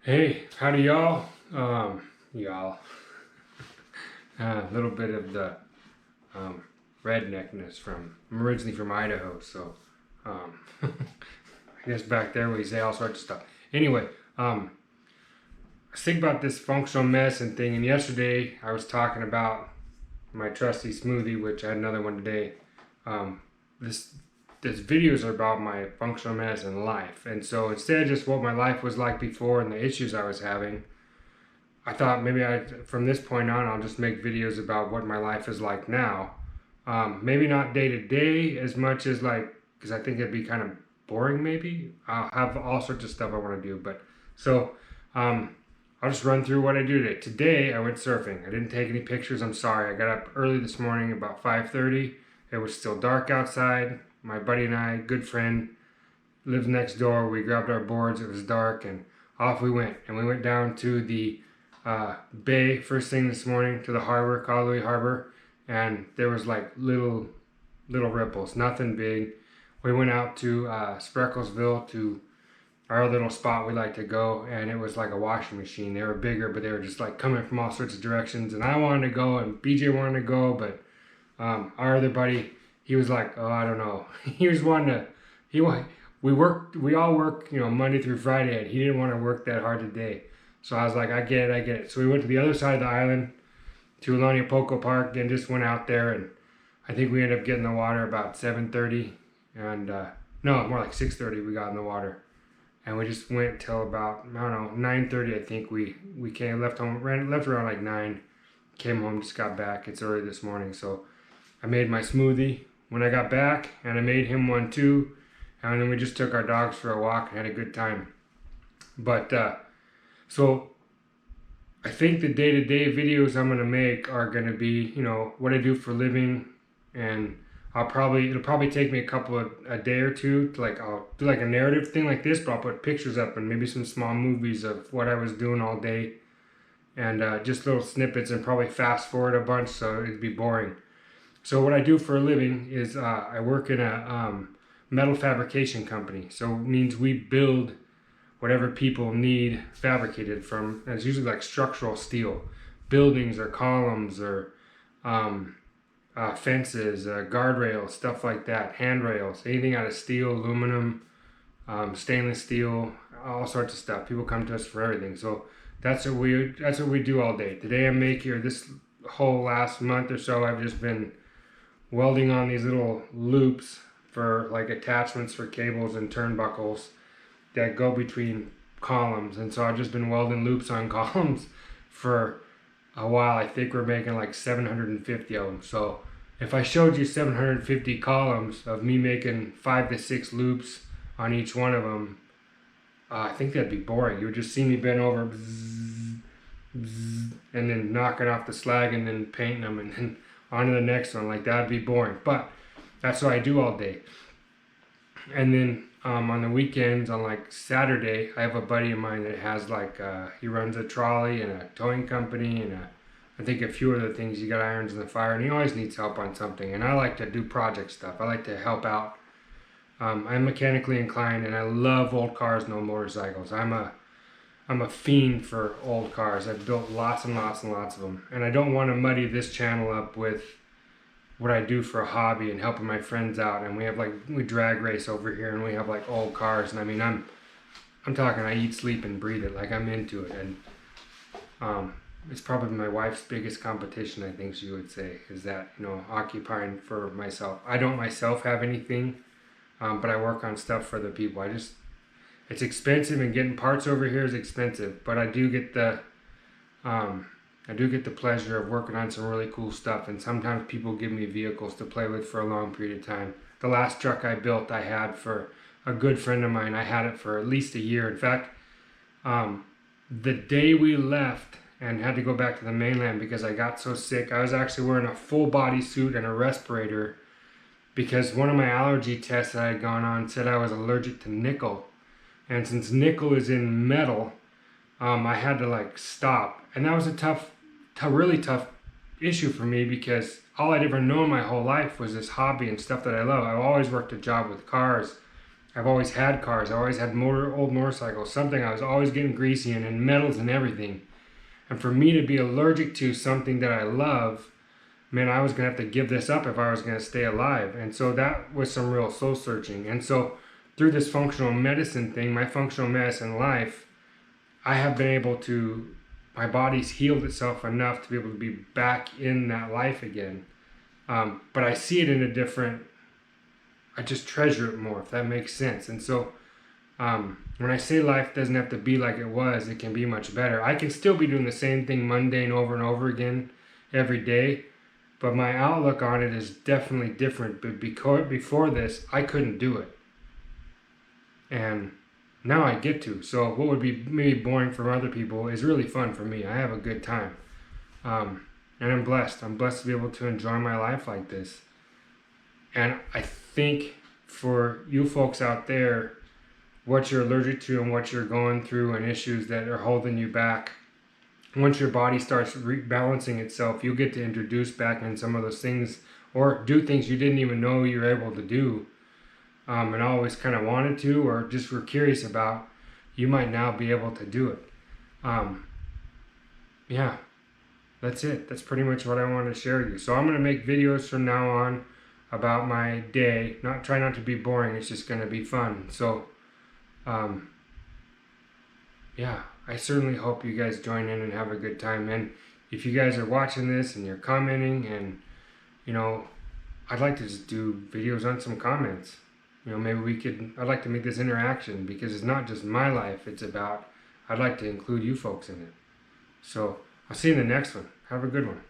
Hey, howdy y'all. Y'all. A little bit of the um, redneckness I'm originally from Idaho, so I guess back there we say all sorts of stuff. Anyway, I was thinking about this functional medicine thing, and yesterday I was talking about my trusty smoothie, which I had another one today. Um, this this videos are about my functional medicine life, and so instead of just what my life was like before and the issues I was having, I thought maybe from this point on, I'll just make videos about what my life is like now. Maybe not day to day as much as because I think it'd be kind of boring. Maybe I'll have all sorts of stuff I want to do, but so um, I'll just run through what I do today. Today I went surfing. I didn't take any pictures. I'm sorry. I got up early this morning, about 5:30. It was still dark outside. My buddy and I, good friend, lives next door. We grabbed our boards. It was dark, and off we went. And we went down to the bay first thing this morning, to the harbor, Callaway Harbor, and there was like little ripples, nothing big. We went out to Sprecklesville, to our little spot we like to go, and it was like a washing machine. They were bigger, but they were just like coming from all sorts of directions, and I wanted to go and BJ wanted to go, but our other buddy, he was like, oh, I don't know. He was wanting to, we all work, Monday through Friday, and he didn't want to work that hard today. So I was like, I get it. So we went to the other side of the island, to Poco Park, and just went out there, and I think we ended up getting in the water about 7:30, and no, more like 6:30 we got in the water. And we just went till about, I don't know, 9:30 I think we left around like 9, came home, just got back. It's early this morning, so I made my smoothie when I got back, and I made him one too, and then we just took our dogs for a walk and had a good time. But so I think the day-to-day videos I'm gonna make are gonna be, what I do for a living, and it'll probably take me a day or two to I'll do like a narrative thing like this, but I'll put pictures up and maybe some small movies of what I was doing all day, and just little snippets, and probably fast forward a bunch so it'd be boring. So what I do for a living is I work in a metal fabrication company. So it means we build whatever people need fabricated from, and it's usually like structural steel, buildings or columns or fences, guardrails, stuff like that, handrails, anything out of steel, aluminum, stainless steel, all sorts of stuff. People come to us for everything. So that's what we do all day. Today I'm making, this whole last month or so, I've just been welding on these little loops for like attachments for cables and turnbuckles that go between columns. And so I've just been welding loops on columns for a while. I think we're making like 750 of them. So if I showed you 750 columns of me making 5 to 6 loops on each one of them, I think that'd be boring. You would just see me bend over, bzz, bzz, and then knocking off the slag and then painting them and then on to the next one. Like, that'd be boring. But that's what I do all day. And then on the weekends, on like Saturday, I have a buddy of mine that has he runs a trolley and a towing company, and I think a few other things. He got irons in the fire, and he always needs help on something. And I like to do project stuff. I like to help out. I'm mechanically inclined, and I love old cars, no motorcycles. I'm a fiend for old cars. I've built lots and lots and lots of them, and I don't want to muddy this channel up with what I do for a hobby and helping my friends out. And we drag race over here, and we have like old cars, and I mean I'm talking, I eat, sleep, and breathe it. Like, I'm into it. And it's probably my wife's biggest competition, I think she would say, is that, occupying for myself. I don't myself have anything, but I work on stuff for the people. It's expensive, and getting parts over here is expensive, but I do get the pleasure of working on some really cool stuff, and sometimes people give me vehicles to play with for a long period of time. The last truck I built, I had for a good friend of mine. I had it for at least a year. In fact, the day we left and had to go back to the mainland because I got so sick, I was actually wearing a full body suit and a respirator because one of my allergy tests that I had gone on said I was allergic to nickel. And since nickel is in metal, I had to stop. And that was a really tough issue for me because all I'd ever known my whole life was this hobby and stuff that I love. I've always worked a job with cars. I've always had cars. I always had old motorcycles, something I was always getting greasy in, and metals and everything. And for me to be allergic to something that I love, man, I was going to have to give this up if I was going to stay alive. And so that was some real soul searching. And so through this functional medicine thing, my functional medicine life, I have been able to, my body's healed itself enough to be able to be back in that life again. But I see it in a different, I just treasure it more, if that makes sense. And so when I say life doesn't have to be like it was, it can be much better. I can still be doing the same thing mundane over and over again every day, but my outlook on it is definitely different. But before this, I couldn't do it. And now I get to. So what would be maybe boring for other people is really fun for me. I have a good time. And I'm blessed. I'm blessed to be able to enjoy my life like this. And I think for you folks out there, what you're allergic to and what you're going through and issues that are holding you back, once your body starts rebalancing itself, you'll get to introduce back in some of those things or do things you didn't even know you were able to do and always kind of wanted to or just were curious about. You might now be able to do it. Yeah, that's it. That's pretty much what I want to share with you. So I'm going to make videos from now on about my day. Try not to be boring. It's just going to be fun. So yeah, I certainly hope you guys join in and have a good time. And if you guys are watching this and you're commenting and, I'd like to just do videos on some comments. Maybe I'd like to make this interaction because it's not just my life. I'd like to include you folks in it. So I'll see you in the next one. Have a good one.